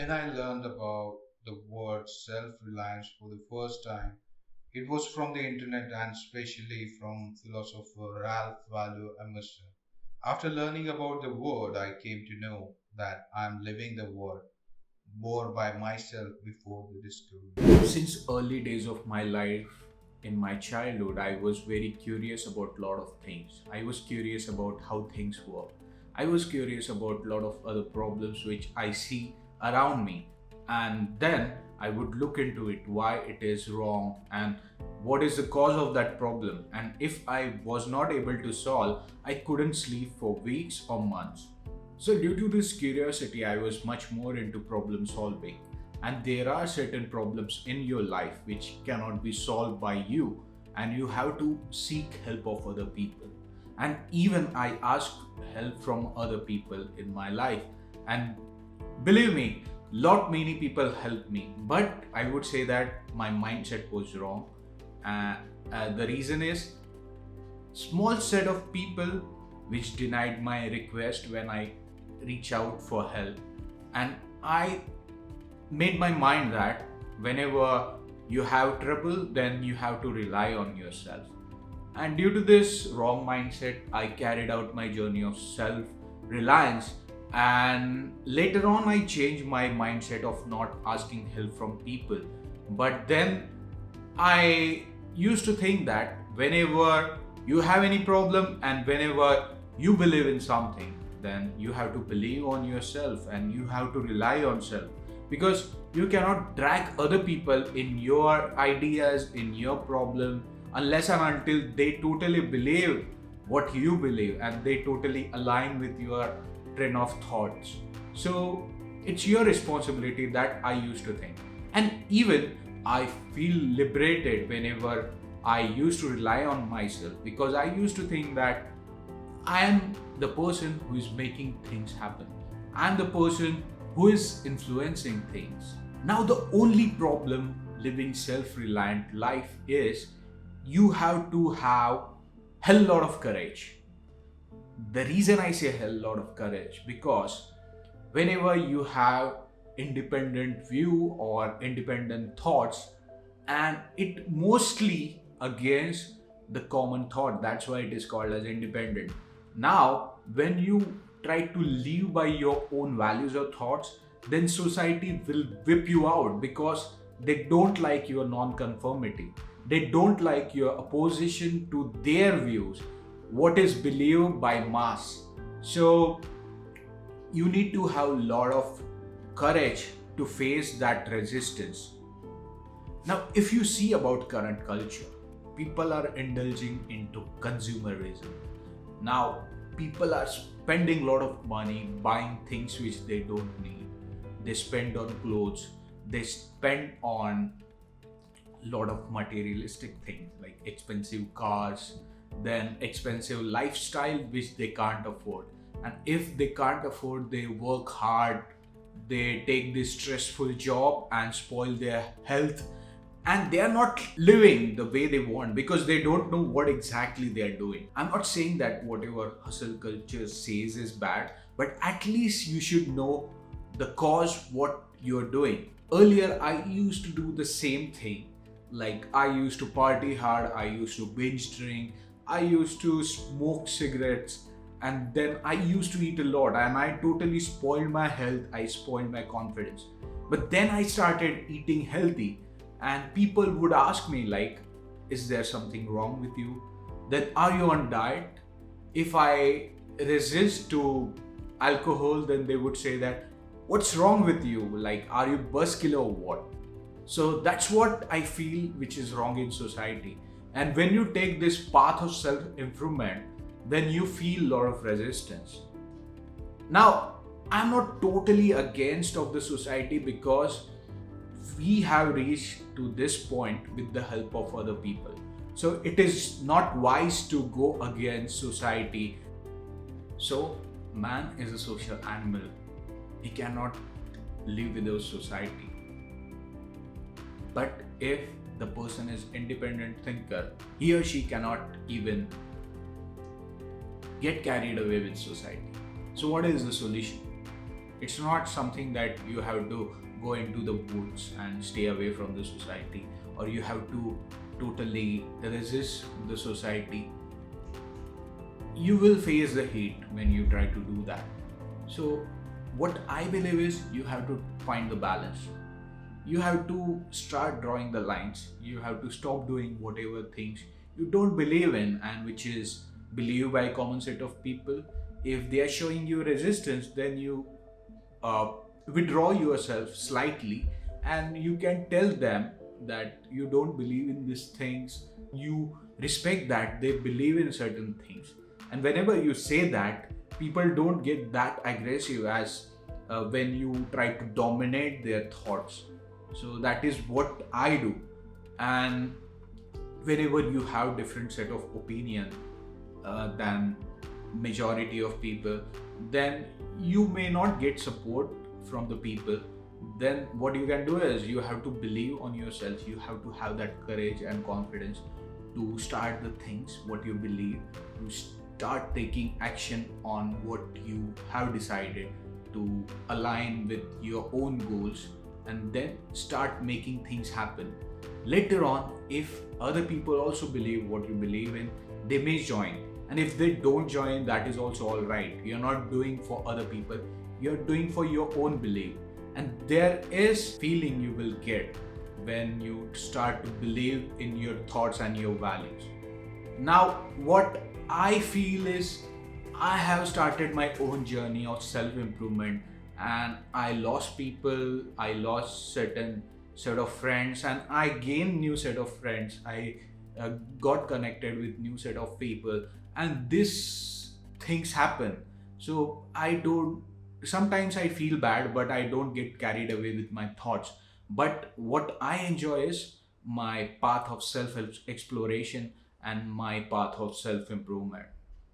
When I learned about the word self reliance for the first time, it was from the internet and especially from philosopher Ralph Waldo Emerson. After learning about the word, I came to know that I am living the word more by myself before the discovery. Since early days of my life, in my childhood, I was very curious about a lot of things. I was curious about how things work. I was curious about a lot of other problems which I see around me. And then I would look into it, why it is wrong and what is the cause of that problem. And if I was not able to solve, I couldn't sleep for weeks or months. So, due to this curiosity, I was much more into problem solving. And there are certain problems in your life which cannot be solved by you, and you have to seek help of other people. And even I asked help from other people in my life, and believe me, lot many people helped me, but I would say that my mindset was wrong. uh, the reason is small set of people which denied my request when I reach out for help. And I made my mind that whenever you have trouble, then you have to rely on yourself. And due to this wrong mindset, I carried out my journey of self reliance. And later on, I changed my mindset of not asking help from people. But then I used to think that whenever you have any problem and whenever you believe in something, then you have to believe on yourself and you have to rely on self, because you cannot drag other people in your ideas, in your problem, unless and until they totally believe what you believe and they totally align with your train of thoughts. So it's your responsibility, that I used to think. And even I feel liberated whenever I used to rely on myself, because I used to think that I am the person who is making things happen. I'm the person who is influencing things. Now, the only problem living self reliant life is you have to have hell lot of courage. The reason I say hell lot of courage, because whenever you have independent view or independent thoughts, and it mostly against the common thought, that's why it is called as independent. Now when you try to live by your own values or thoughts, then society will whip you out, because they don't like your non-conformity, they don't like your opposition to their views, what is believed by mass. So you need to have a lot of courage to face that resistance. Now, if you see about current culture, people are indulging into consumerism. Now, people are spending a lot of money buying things which they don't need. They spend on clothes, they spend on a lot of materialistic things like expensive cars, then expensive lifestyle which they can't afford. And if they can't afford, they work hard, they take this stressful job and spoil their health, and they are not living the way they want because they don't know what exactly they are doing. I'm not saying that whatever hustle culture says is bad, but at least you should know the cause what you're doing. Earlier, I used to do the same thing. Like, I used to party hard, I used to binge drink, I used to smoke cigarettes, and then I used to eat a lot, and I totally spoiled my health, I spoiled my confidence. But then I started eating healthy, and people would ask me, like, is there something wrong with you? Then are you on diet? If I resist to alcohol, then they would say that, what's wrong with you? Like, are you buzzkill or what? So that's what I feel which is wrong in society. And when you take this path of self improvement, then you feel a lot of resistance. Now, I'm not totally against of the society, because we have reached to this point with the help of other people. So it is not wise to go against society. So man is a social animal. He cannot live without society. But if the person is independent thinker, he or she cannot even get carried away with society. So what is the solution? It's not something that you have to go into the woods and stay away from the society, or you have to totally resist the society. You will face the heat when you try to do that. So, what I believe is you have to find the balance. You have to start drawing the lines. You have to stop doing whatever things you don't believe in and which is believed by a common set of people. If they are showing you resistance, then you uh, withdraw yourself slightly, and you can tell them that you don't believe in these things. You respect that they believe in certain things, and whenever you say that, people don't get that aggressive as when you try to dominate their thoughts. So that is what I do. And whenever you have different set of opinion than majority of people, then you may not get support from the people. Then what you can do is you have to believe on yourself. You have to have that courage and confidence to start the things what you believe, to start taking action on what you have decided, to align with your own goals, and then start making things happen. Later on, if other people also believe what you believe in, they may join. And if they don't join, that is also all right. You're not doing for other people, you're doing for your own belief. And there is feeling you will get when you start to believe in your thoughts and your values. Now, what I feel is I have started my own journey of self improvement, and I lost people, I lost certain set of friends, and I gained new set of friends. I got connected with new set of people, and this things happen. So I don't, sometimes I feel bad, but I don't get carried away with my thoughts. But what I enjoy is my path of self exploration and my path of self improvement.